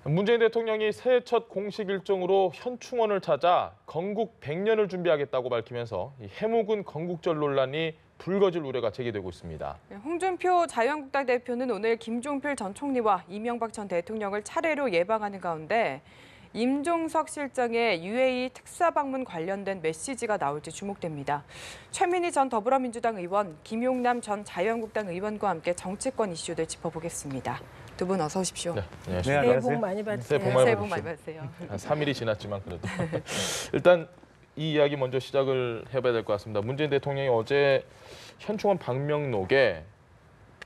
문재인 대통령이 새해 첫 공식 일정으로 현충원을 찾아 건국 100년을 준비하겠다고 밝히면서 해묵은 건국절 논란이 불거질 우려가 제기되고 있습니다. 홍준표 자유한국당 대표는 오늘 김종필 전 총리와 이명박 전 대통령을 차례로 예방하는 가운데 임종석 실장의 UAE 특사 방문 관련된 메시지가 나올지 주목됩니다. 최민희 전 더불어민주당 의원, 김용남 전 자유한국당 의원과 함께 정치권 이슈들 짚어보겠습니다. 두 분 어서 오십시오. 네, 안녕하세요. 새해 복 많이 받으세요. 새해 복 많이 받으세요. 한 3일이 지났지만 그래도. 일단 이 이야기 먼저 시작을 해봐야 될 것 같습니다. 문재인 대통령이 어제 현충원 방명록에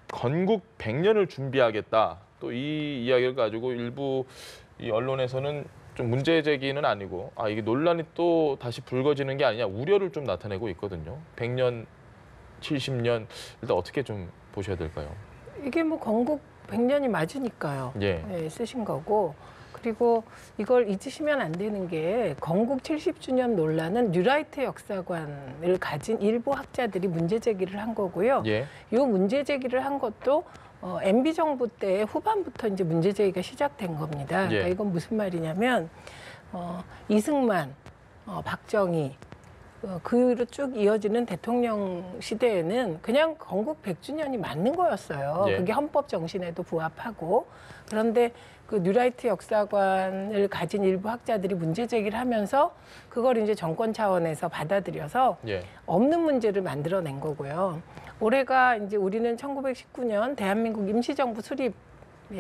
건국 100년을 준비하겠다. 또 이 이야기를 가지고 일부 이 언론에서는 좀 문제 제기는 아니고 이게 논란이 또 다시 불거지는 게 아니냐 우려를 좀 나타내고 있거든요. 100년, 70년 일단 어떻게 좀 보셔야 될까요? 이게 뭐 건국 100년이 맞으니까요. 예. 네, 쓰신 거고. 그리고 이걸 잊으시면 안 되는 게 건국 70주년 논란은 뉴라이트 역사관을 가진 일부 학자들이 문제 제기를 한 거고요. 예. 이 문제 제기를 한 것도 MB 정부 때 후반부터 이제 문제 제기가 시작된 겁니다. 그러니까 예. 이건 무슨 말이냐면 이승만, 박정희 그로 쭉 이어지는 대통령 시대에는 그냥 건국 100주년이 맞는 거였어요. 예. 그게 헌법 정신에도 부합하고. 그런데 그 뉴라이트 역사관을 가진 일부 학자들이 문제 제기를 하면서 그걸 이제 정권 차원에서 받아들여서 예. 없는 문제를 만들어낸 거고요. 올해가 이제 우리는 1919년 대한민국 임시정부 수립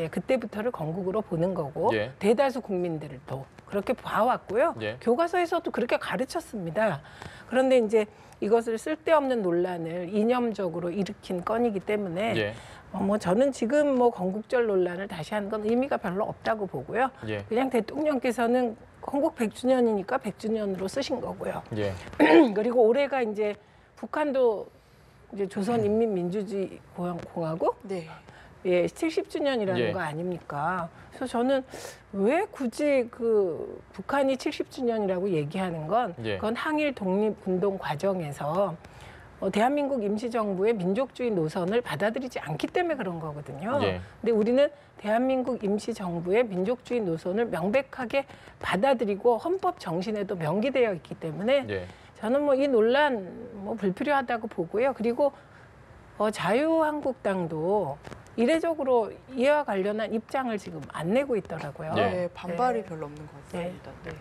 그때부터를 건국으로 보는 거고 예. 대다수 국민들도 그렇게 봐왔고요. 예. 교과서에서도 그렇게 가르쳤습니다. 그런데 이제 이것을 쓸데없는 논란을 이념적으로 일으킨 건이기 때문에 예. 뭐 저는 지금 뭐 건국절 논란을 다시 하는 건 의미가 별로 없다고 보고요. 예. 그냥 대통령께서는 건국 100주년이니까 100주년으로 쓰신 거고요. 예. 그리고 올해가 이제 북한도 이제 조선인민민주주의 공화국 네. 70주년이라는 예. 거 아닙니까? 그래서 저는 왜 굳이 그 북한이 70주년이라고 얘기하는 건 예. 그건 항일 독립운동 과정에서 대한민국 임시정부의 민족주의 노선을 받아들이지 않기 때문에 그런 거거든요. 예. 근데 우리는 대한민국 임시정부의 민족주의 노선을 명백하게 받아들이고 헌법 정신에도 명기되어 있기 때문에 예. 저는 뭐 이 논란 뭐 불필요하다고 보고요. 그리고 자유한국당도 이례적으로 이와 관련한 입장을 지금 안 내고 있더라고요. 예. 네, 반발이 별로 없는 것 같습니다. 네.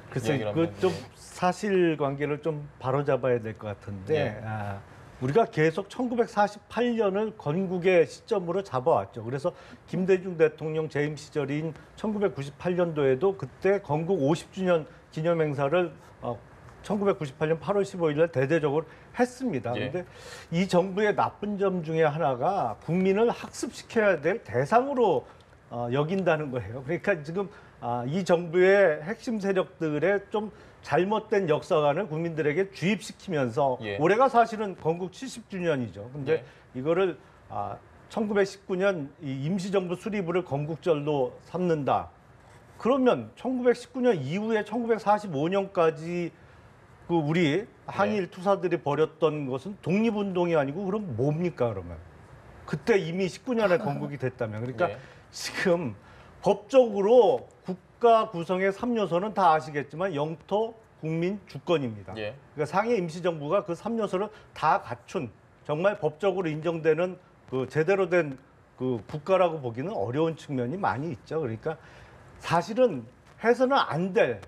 글쎄, 이야기를 그 한번, 좀 사실관계를 좀 바로잡아야 될 것 같은데 예. 우리가 계속 1948년을 건국의 시점으로 잡아왔죠. 그래서 김대중 대통령 재임 시절인 1998년도에도 그때 건국 50주년 기념행사를 1998년 8월 15일에 대대적으로 했습니다. 그런데 예. 이 정부의 나쁜 점 중에 하나가 국민을 학습시켜야 될 대상으로 여긴다는 거예요. 그러니까 지금 이 정부의 핵심 세력들의 좀 잘못된 역사관을 국민들에게 주입시키면서 예. 올해가 사실은 건국 70주년이죠. 근데 예. 이거를 1919년 이 임시정부 수립을 건국절로 삼는다. 그러면 1919년 이후에 1945년까지 그 우리 항일 투사들이 벌였던 것은 독립운동이 아니고 그럼 뭡니까 그러면? 그때 이미 19년에 건국이 됐다면. 그러니까 예. 지금 법적으로 국가 구성의 3요소는 다 아시겠지만 영토, 국민, 주권입니다. 예. 그러니까 상해 임시정부가 그 3요소를 다 갖춘 정말 법적으로 인정되는 그 제대로 된 그 국가라고 보기는 어려운 측면이 많이 있죠. 그러니까 사실은 해서는 안 될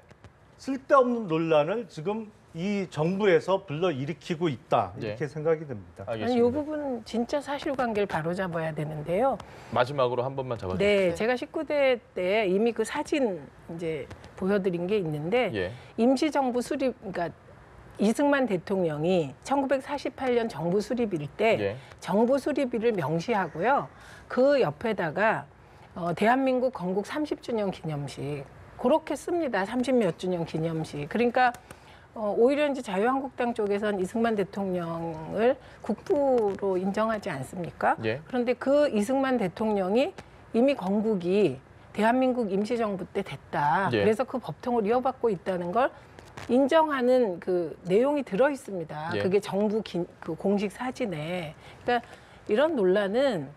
쓸데없는 논란을 지금 이 정부에서 불러일으키고 있다. 이렇게 생각이 듭니다. 아니, 이 알겠습니다. 부분 진짜 사실관계를 바로잡아야 되는데요. 마지막으로 한 번만 잡아주세요. 네, 제가 19대 때 이미 그 사진 이제 보여드린 게 있는데 예. 임시정부 수립, 그러니까 이승만 대통령이 1948년 정부 수립일 때 예. 정부 수립일을 명시하고요. 그 옆에다가 대한민국 건국 30주년 기념식 그렇게 씁니다. 30몇 주년 기념식. 그러니까 오히려 이제 자유한국당 쪽에선 이승만 대통령을 국부로 인정하지 않습니까? 예. 그런데 그 이승만 대통령이 이미 건국이 대한민국 임시정부 때 됐다. 예. 그래서 그 법통을 이어받고 있다는 걸 인정하는 그 내용이 들어 있습니다. 예. 그게 정부 그 공식 사진에. 그러니까 이런 논란은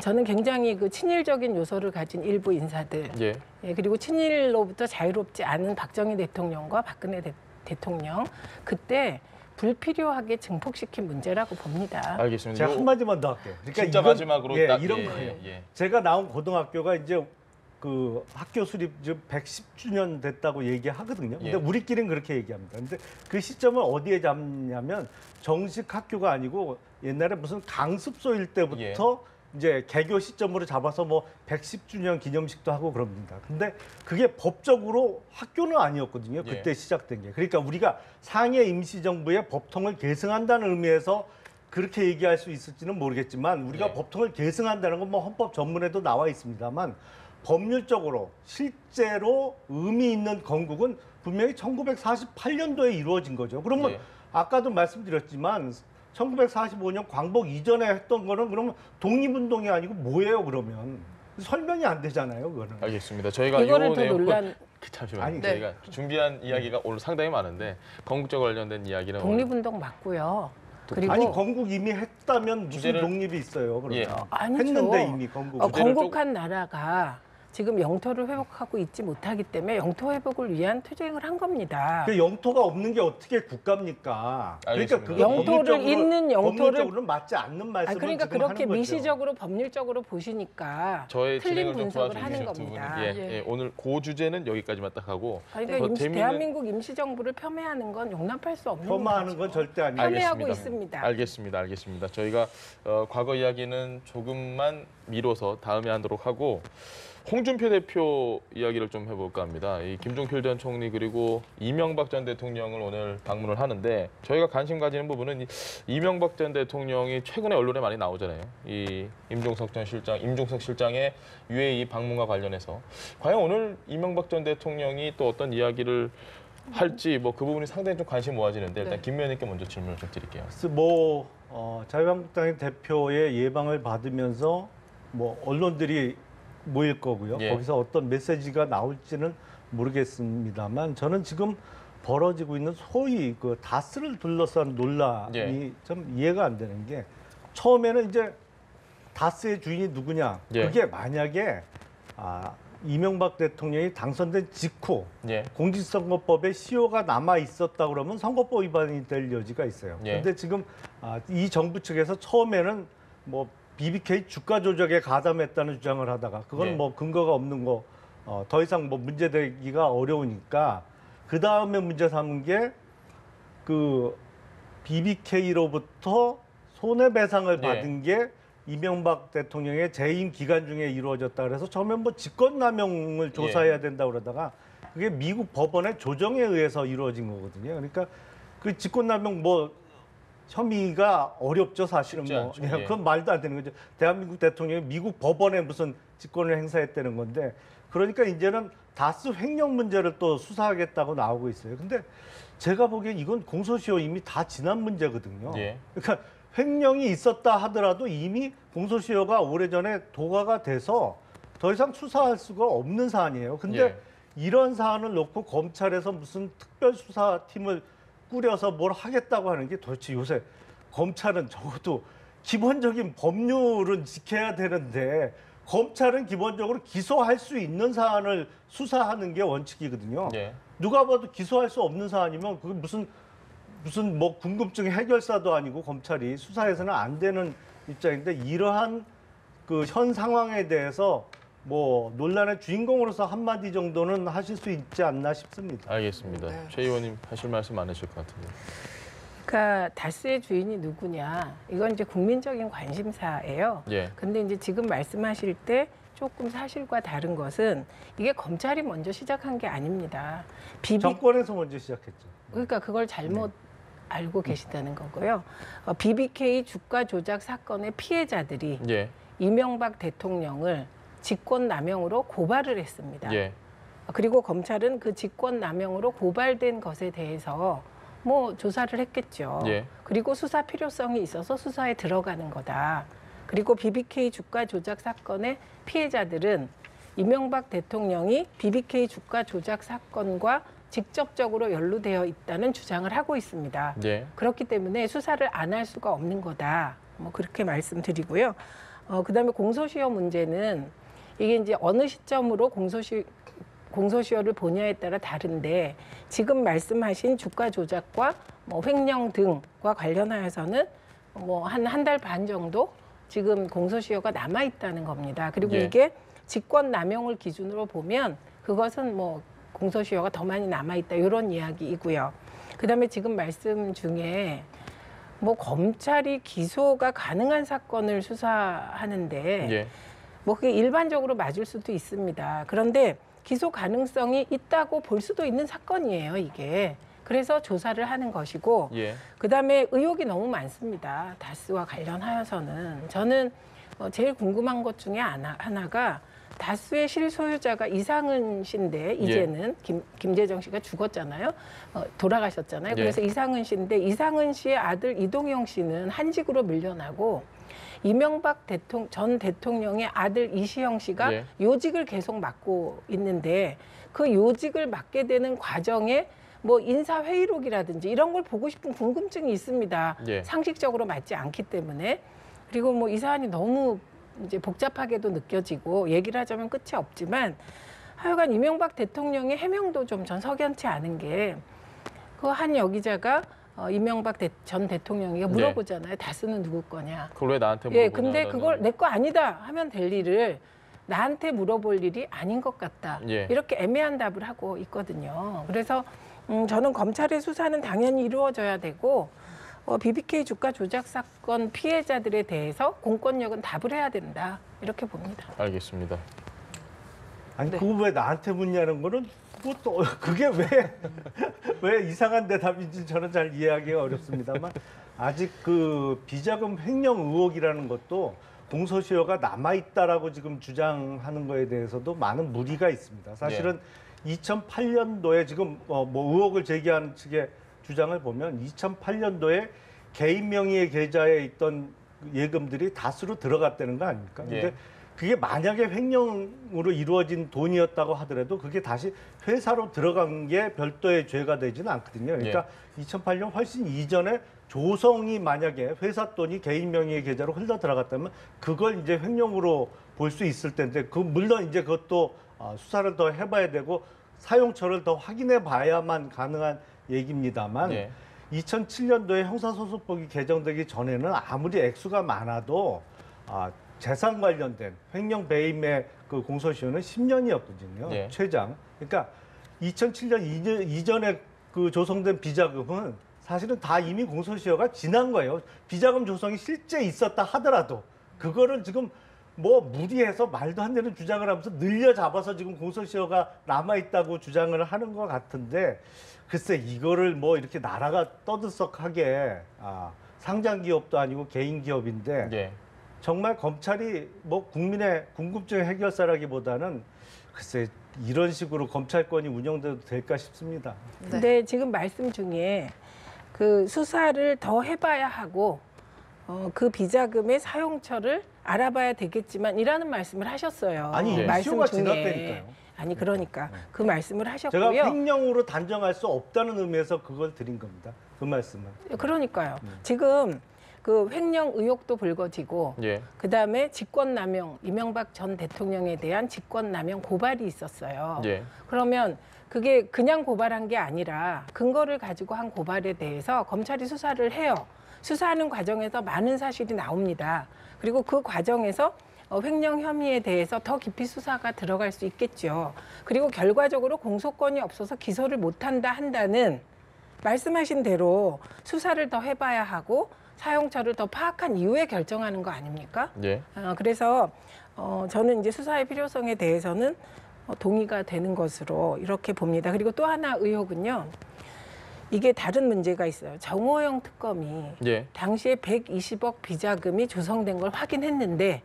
저는 굉장히 그 친일적인 요소를 가진 일부 인사들, 예. 예, 그리고 친일로부터 자유롭지 않은 박정희 대통령과 박근혜 대통령, 그때 불필요하게 증폭시킨 문제라고 봅니다. 알겠습니다. 제가 요- 한마디만 더 할게요. 그러니까 진짜 이건, 마지막으로 예, 딱 이런 예, 거예요. 예. 제가 나온 고등학교가 이제 그 학교 수립 지금 110주년 됐다고 얘기하거든요. 근데 예. 우리끼리는 그렇게 얘기합니다. 근데 그 시점을 어디에 잡냐면 정식 학교가 아니고 옛날에 무슨 강습소일 때부터 예. 이제 개교 시점으로 잡아서 뭐 110주년 기념식도 하고 그럽니다. 근데 그게 법적으로 학교는 아니었거든요. 예. 그때 시작된 게. 그러니까 우리가 상해 임시정부의 법통을 계승한다는 의미에서 그렇게 얘기할 수 있을지는 모르겠지만 우리가 예. 법통을 계승한다는 건 뭐 헌법 전문에도 나와 있습니다만 법률적으로 실제로 의미 있는 건국은 분명히 1948년도에 이루어진 거죠. 그러면 예. 아까도 말씀드렸지만 1945년 광복 이전에 했던 거는 그러면 독립운동이 아니고 뭐예요 그러면? 설명이 안 되잖아요 그거는. 알겠습니다. 저희가 이거를 요 더 내용은 논란, 잠시만요. 아니, 네. 저희가 준비한 이야기가 오늘 상당히 많은데 건국적 관련된 이야기는 오늘 독립운동 맞고요. 그리고 아니 건국 이미 했다면 무슨 주제를- 독립이 있어요 그러면? 예. 아니죠. 했는데 이미 건국. 주제를 건국한 나라가 지금 영토를 회복하고 있지 못하기 때문에 영토 회복을 위한 투쟁을 한 겁니다. 그 영토가 없는 게 어떻게 국가입니까? 그러니까 알겠습니다. 그거 영토를 법률적으로- 있는 영토를 법률적으로는 맞지 않는 말씀을 그러니까 지금 그렇게 하는 거죠. 미시적으로 법률적으로 보시니까 저의 틀린 진행을 좀 분석을 도와주실 하는 두 분은 겁니다. 예, 예. 예, 오늘 그 주제는 여기까지만 딱 하고 그러니까 더 재미있는- 대한민국 임시정부를 폄훼하는 건 용납할 수 없는 폄하하는 거죠. 건 절대 아니에요. 폄훼하고 있습니다. 알겠습니다. 저희가 과거 이야기는 조금만 미뤄서 다음에 하도록 하고 홍준표 대표 이야기를 좀 해볼까 합니다. 이 김종필 전 총리 그리고 이명박 전 대통령을 오늘 방문을 하는데 저희가 관심 가지는 부분은 이명박 전 대통령이 최근에 언론에 많이 나오잖아요. 이 임종석 실장의 UAE 방문과 관련해서 과연 오늘 이명박 전 대통령이 또 어떤 이야기를 할지 뭐 그 부분이 상당히 좀 관심 모아지는데 일단 네. 김 의원님께 먼저 질문을 좀 드릴게요. 그래서 뭐 자유한국당의 대표의 예방을 받으면서 뭐 언론들이 모일 거고요. 예. 거기서 어떤 메시지가 나올지는 모르겠습니다만 저는 지금 벌어지고 있는 소위 그 다스를 둘러싼 논란이 예. 좀 이해가 안 되는 게 처음에는 이제 다스의 주인이 누구냐? 예. 그게 만약에 이명박 대통령이 당선된 직후 예. 공직선거법에 시효가 남아 있었다 그러면 선거법 위반이 될 여지가 있어요. 예. 그런데 지금 이 정부 측에서 처음에는 뭐 BBK 주가 조작에 가담했다는 주장을 하다가 그건 예. 뭐 근거가 없는 거 더 이상 뭐 문제되기가 어려우니까 그 다음에 문제 삼은 게 그 BBK로부터 손해배상을 예. 받은 게 이명박 대통령의 재임 기간 중에 이루어졌다 그래서 처음에 뭐 직권남용을 조사해야 된다고 그러다가 그게 미국 법원의 조정에 의해서 이루어진 거거든요. 그러니까 그 직권남용 뭐 혐의가 어렵죠, 사실은 쉽지 뭐. 않죠. 예, 예. 그건 말도 안 되는 거죠. 대한민국 대통령이 미국 법원에 무슨 직권을 행사했다는 건데 그러니까 이제는 다스 횡령 문제를 또 수사하겠다고 나오고 있어요. 근데 제가 보기엔 이건 공소시효 이미 다 지난 문제거든요. 예. 그러니까 횡령이 있었다 하더라도 이미 공소시효가 오래전에 도과가 돼서 더 이상 수사할 수가 없는 사안이에요. 근데 예. 이런 사안을 놓고 검찰에서 무슨 특별수사팀을 꾸려서 뭘 하겠다고 하는 게 도대체 요새 검찰은 적어도 기본적인 법률은 지켜야 되는데 검찰은 기본적으로 기소할 수 있는 사안을 수사하는 게 원칙이거든요. 예. 누가 봐도 기소할 수 없는 사안이면 그게 무슨 뭐 궁금증 해결사도 아니고 검찰이 수사해서는 안 되는 입장인데 이러한 그 현 상황에 대해서 뭐 논란의 주인공으로서 한마디 정도는 하실 수 있지 않나 싶습니다. 알겠습니다. 네. 최 의원님 하실 말씀 많으실 것 같은데. 그러니까 다스의 주인이 누구냐? 이건 이제 국민적인 관심사예요. 예. 근데 이제 지금 말씀하실 때 조금 사실과 다른 것은 이게 검찰이 먼저 시작한 게 아닙니다. 정권에서 먼저 시작했죠. 그러니까 그걸 잘못 알고 계시다는 거고요. BBK 주가 조작 사건의 피해자들이 예. 이명박 대통령을 직권남용으로 고발을 했습니다. 예. 그리고 검찰은 그 직권남용으로 고발된 것에 대해서 뭐 조사를 했겠죠. 예. 그리고 수사 필요성이 있어서 수사에 들어가는 거다. 그리고 BBK 주가 조작 사건의 피해자들은 이명박 대통령이 BBK 주가 조작 사건과 직접적으로 연루되어 있다는 주장을 하고 있습니다. 예. 그렇기 때문에 수사를 안 할 수가 없는 거다. 뭐 그렇게 말씀드리고요. 그다음에 공소시효 문제는 이게 이제 어느 시점으로 공소시효를 보냐에 따라 다른데 지금 말씀하신 주가 조작과 뭐 횡령 등과 관련하여서는 뭐 한 달 반 정도 지금 공소시효가 남아 있다는 겁니다. 그리고 예. 이게 직권 남용을 기준으로 보면 그것은 뭐 공소시효가 더 많이 남아 있다 이런 이야기이고요. 그다음에 지금 말씀 중에 뭐 검찰이 기소가 가능한 사건을 수사하는데 예. 뭐 그게 일반적으로 맞을 수도 있습니다. 그런데 기소 가능성이 있다고 볼 수도 있는 사건이에요, 이게. 그래서 조사를 하는 것이고 예. 그다음에 의혹이 너무 많습니다. 다스와 관련하여서는. 저는 제일 궁금한 것 중에 하나가 다스의 실소유자가 이상은 씨인데 이제는 김재정 씨가 죽었잖아요. 돌아가셨잖아요. 예. 그래서 이상은 씨인데 이상은 씨의 아들 이동영 씨는 한직으로 밀려나고 이명박 전 대통령의 아들 이시영 씨가 예. 요직을 계속 맡고 있는데 그 요직을 맡게 되는 과정에 뭐 인사회의록이라든지 이런 걸 보고 싶은 궁금증이 있습니다. 예. 상식적으로 맞지 않기 때문에. 그리고 뭐 이 사안이 너무 이제 복잡하게도 느껴지고 얘기를 하자면 끝이 없지만 하여간 이명박 대통령의 해명도 좀 전 석연치 않은 게 그 한 여기자가 이명박 전 대통령이가 물어보잖아요. 다스는 누구 거냐. 그걸 왜 나한테 물어보냐. 예, 근데 그걸 내 거 아니다 하면 될 일을 나한테 물어볼 일이 아닌 것 같다. 예. 이렇게 애매한 답을 하고 있거든요. 그래서 저는 검찰의 수사는 당연히 이루어져야 되고 BBK 주가 조작 사건 피해자들에 대해서 공권력은 답을 해야 된다. 이렇게 봅니다. 알겠습니다. 아니 네. 그거 왜 나한테 묻냐는 거는 그것도 그게 왜 이상한 대답인지 저는 잘 이해하기가 어렵습니다만 아직 그 비자금 횡령 의혹이라는 것도 공소시효가 남아 있다라고 지금 주장하는 거에 대해서도 많은 무리가 있습니다. 사실은 2008년도에 지금 뭐 의혹을 제기한 측의 주장을 보면 2008년도에 개인 명의의 계좌에 있던 예금들이 다수로 들어갔다는 거 아닙니까? 예. 근데 그게 만약에 횡령으로 이루어진 돈이었다고 하더라도 그게 다시 회사로 들어간 게 별도의 죄가 되지는 않거든요. 그러니까 2008년 훨씬 이전에 조성이 만약에 회사 돈이 개인 명의의 계좌로 흘러 들어갔다면 그걸 이제 횡령으로 볼 수 있을 텐데 물론 이제 그것도 수사를 더 해봐야 되고 사용처를 더 확인해 봐야만 가능한 얘기입니다만 2007년도에 형사소송법이 개정되기 전에는 아무리 액수가 많아도 재산 관련된 횡령 배임의 그 공소시효는 10년이었거든요. 최장. 그러니까 2007년 이전에 그 조성된 비자금은 사실은 다 이미 공소시효가 지난 거예요. 비자금 조성이 실제 있었다 하더라도 그거를 지금 뭐 무리해서 말도 안 되는 주장을 하면서 늘려잡아서 지금 공소시효가 남아있다고 주장을 하는 것 같은데 글쎄 이거를 뭐 이렇게 나라가 떠들썩하게 상장 기업도 아니고 개인 기업인데 정말 검찰이 뭐 국민의 궁금증 해결사라기보다는 글쎄 이런 식으로 검찰권이 운영돼도 될까 싶습니다. 근데 지금 말씀 중에 그 수사를 더 해봐야 하고 그 비자금의 사용처를 알아봐야 되겠지만 이라는 말씀을 하셨어요. 아니 시효가 지났다니까요. 아니 그러니까 그 말씀을 하셨고요. 제가 횡령으로 단정할 수 없다는 의미에서 그걸 드린 겁니다. 그 말씀은. 그러니까요. 지금 그 횡령 의혹도 불거지고 그다음에 직권남용 이명박 전 대통령에 대한 직권남용 고발이 있었어요. 그러면 그게 그냥 고발한 게 아니라 근거를 가지고 한 고발에 대해서 검찰이 수사를 해요. 수사하는 과정에서 많은 사실이 나옵니다. 그리고 그 과정에서 횡령 혐의에 대해서 더 깊이 수사가 들어갈 수 있겠죠. 그리고 결과적으로 공소권이 없어서 기소를 못한다 한다는 말씀하신 대로 수사를 더 해봐야 하고 사용처를 더 파악한 이후에 결정하는 거 아닙니까? 그래서 저는 이제 수사의 필요성에 대해서는 동의가 되는 것으로 이렇게 봅니다. 그리고 또 하나 의혹은요. 이게 다른 문제가 있어요. 정호영 특검이 당시에 120억 비자금이 조성된 걸 확인했는데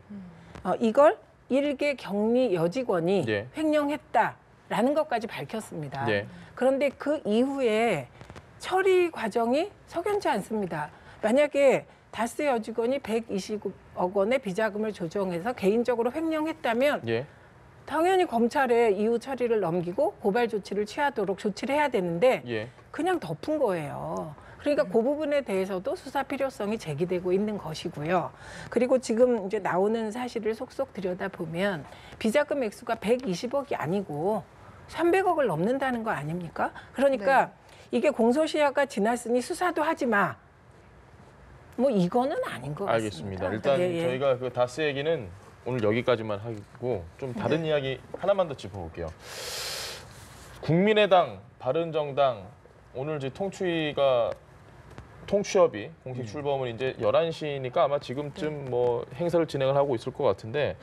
이걸 일개 격리 여직원이 횡령했다라는 것까지 밝혔습니다. 그런데 그 이후에 처리 과정이 석연치 않습니다. 만약에 다스 여직원이 120억 원의 비자금을 조정해서 개인적으로 횡령했다면 당연히 검찰에 이후 처리를 넘기고 고발 조치를 취하도록 조치를 해야 되는데 그냥 덮은 거예요. 그러니까 그 부분에 대해서도 수사 필요성이 제기되고 있는 것이고요. 그리고 지금 이제 나오는 사실을 속속 들여다보면 비자금 액수가 120억이 아니고 300억을 넘는다는 거 아닙니까? 그러니까 이게 공소시효가 지났으니 수사도 하지 마. 뭐 이거는 아닌 것 같습니다. 알겠습니다. 일단 예, 예. 저희가 그 다스 얘기는 오늘 여기까지만 하고 좀 다른 이야기 하나만 더 짚어볼게요. 국민의당, 바른정당 오늘 이제 통추협이 공식 출범을 이제 11시니까 아마 지금쯤 뭐 행사를 진행을 하고 있을 것 같은데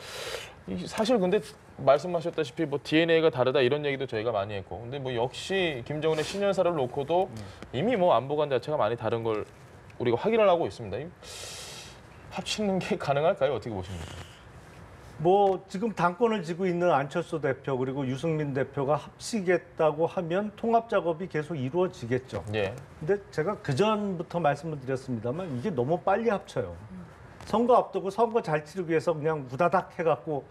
사실 근데 말씀하셨다시피 뭐 DNA가 다르다 이런 얘기도 저희가 많이 했고 근데 뭐 역시 김정은의 신년사를 놓고도 이미 뭐 안보관 자체가 많이 다른 걸 우리가 확인을 하고 있습니다. 합치는 게 가능할까요? 어떻게 보십니까? 뭐 지금 당권을 쥐고 있는 안철수 대표 그리고 유승민 대표가 합치겠다고 하면 통합 작업이 계속 이루어지겠죠. 예. 근데 제가 그 전부터 말씀을 드렸습니다만 이게 너무 빨리 합쳐요. 선거 앞두고 선거 잘 치르기 위해서 그냥 무다닥 해갖고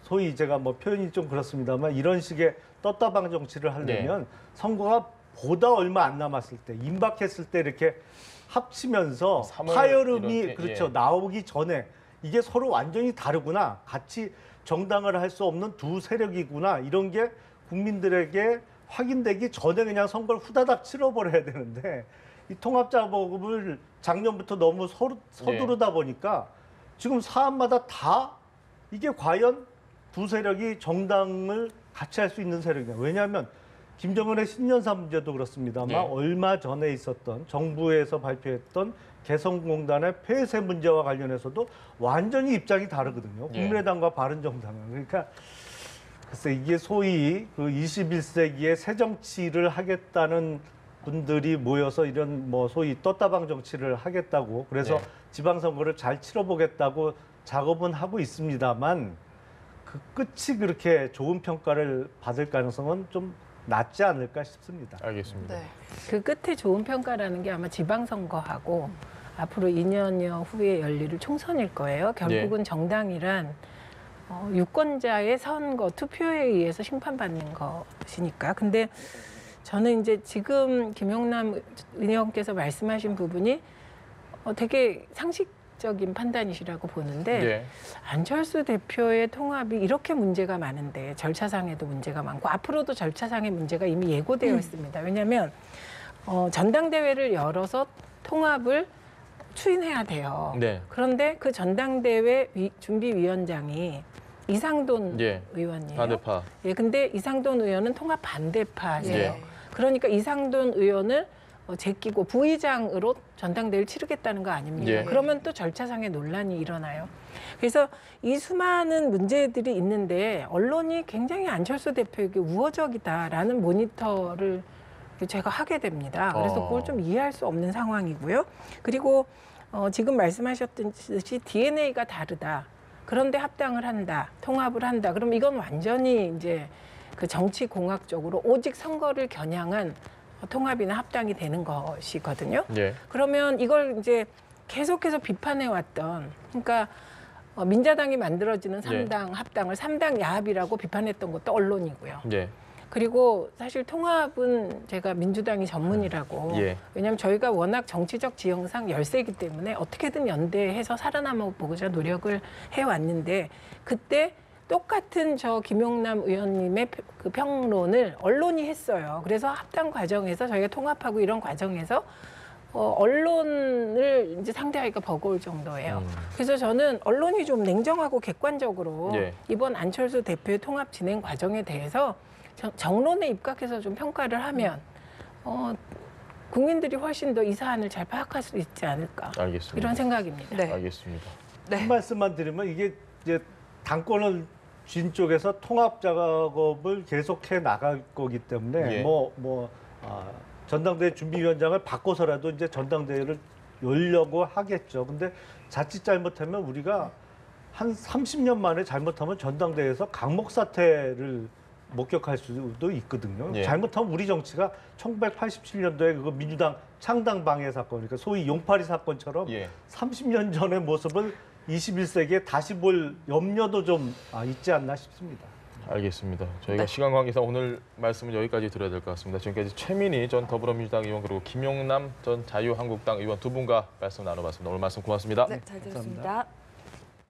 소위 제가 뭐 표현이 좀 그렇습니다만 이런 식의 떴다방 정치를 하려면 선거가 보다 얼마 안 남았을 때 임박했을 때 이렇게 합치면서 3월 파열음이 이렇게, 그렇죠 예. 나오기 전에 이게 서로 완전히 다르구나 같이 정당을 할 수 없는 두 세력이구나 이런 게 국민들에게 확인되기 전에 그냥 선거를 후다닥 치러버려야 되는데 이 통합 작업을 작년부터 너무 서두르다 보니까 지금 사안마다 다 이게 과연 두 세력이 정당을 같이 할 수 있는 세력이냐. 왜냐하면 김정은의 신년사 문제도 그렇습니다만 네. 얼마 전에 있었던 정부에서 발표했던 개성공단의 폐쇄 문제와 관련해서도 완전히 입장이 다르거든요. 네. 국민의당과 바른정당은. 그러니까 글쎄 이게 소위 그 21세기의 새 정치를 하겠다는 분들이 모여서 이런 뭐 소위 떴다방 정치를 하겠다고 그래서 네. 지방선거를 잘 치러보겠다고 작업은 하고 있습니다만 그 끝이 그렇게 좋은 평가를 받을 가능성은 좀 낮지 않을까 싶습니다. 알겠습니다. 네. 그 끝에 좋은 평가라는 게 아마 지방선거하고 앞으로 2년여 후에 열릴 총선일 거예요. 결국은 정당이란 유권자의 선거, 투표에 의해서 심판받는 것이니까. 근데 저는 이제 지금 김용남 의원께서 말씀하신 부분이 되게 상식적인 판단이시라고 보는데 네. 안철수 대표의 통합이 이렇게 문제가 많은데 절차상에도 문제가 많고 앞으로도 절차상의 문제가 이미 예고되어 있습니다. 왜냐하면 전당대회를 열어서 통합을 추인해야 돼요. 네. 그런데 그 전당대회 준비위원장이 이상돈 예. 의원이에요. 반대파. 예, 근데 이상돈 의원은 통합 반대파세요. 예. 그러니까 이상돈 의원을 제끼고 부의장으로 전당대회를 치르겠다는 거 아닙니까? 예. 그러면 또 절차상의 논란이 일어나요. 그래서 이 수많은 문제들이 있는데 언론이 굉장히 안철수 대표에게 우호적이다라는 모니터를 제가 하게 됩니다. 그래서 그걸 좀 이해할 수 없는 상황이고요. 그리고 지금 말씀하셨듯이 DNA가 다르다. 그런데 합당을 한다, 통합을 한다. 그럼 이건 완전히 이제 그 정치 공학적으로 오직 선거를 겨냥한 통합이나 합당이 되는 것이거든요. 예. 그러면 이걸 이제 계속해서 비판해 왔던, 그러니까 민자당이 만들어지는 삼당 합당을 삼당 야합이라고 비판했던 것도 언론이고요. 예. 그리고 사실 통합은 제가 민주당이 전문이라고. 예. 왜냐하면 저희가 워낙 정치적 지형상 열세이기 때문에 어떻게든 연대해서 살아남아 보고자 노력을 해왔는데 그때 똑같은 저 김용남 의원님의 그 평론을 언론이 했어요. 그래서 합당 과정에서 저희가 통합하고 이런 과정에서 언론을 이제 상대하기가 버거울 정도예요. 그래서 저는 언론이 좀 냉정하고 객관적으로 예. 이번 안철수 대표의 통합 진행 과정에 대해서 정론에 입각해서 좀 평가를 하면 국민들이 훨씬 더 이 사안을 잘 파악할 수 있지 않을까. 알겠습니다. 이런 생각입니다. 네. 알겠습니다. 네. 한 말씀만 드리면 이게 이제 당권을 쥔 쪽에서 통합 작업을 계속해 나갈 거기 때문에 예. 전당대회 준비위원장을 바꿔서라도 이제 전당대회를 열려고 하겠죠. 근데 자칫 잘못하면 우리가 한 30년 만에 잘못하면 전당대회에서 강목 사태를 목격할 수도 있거든요. 예. 잘못하면 우리 정치가 1987년도에 그거 민주당 창당 방해 사건, 그러니까 소위 용파리 사건처럼 예. 30년 전의 모습을 21세기에 다시 볼 염려도 좀 있지 않나 싶습니다. 알겠습니다. 저희가 네. 시간 관계상 오늘 말씀은 여기까지 드려야 될 것 같습니다. 지금까지 최민희 전 더불어민주당 의원 그리고 김용남 전 자유한국당 의원 두 분과 말씀 나눠봤습니다. 오늘 말씀 고맙습니다. 네, 잘 들었습니다.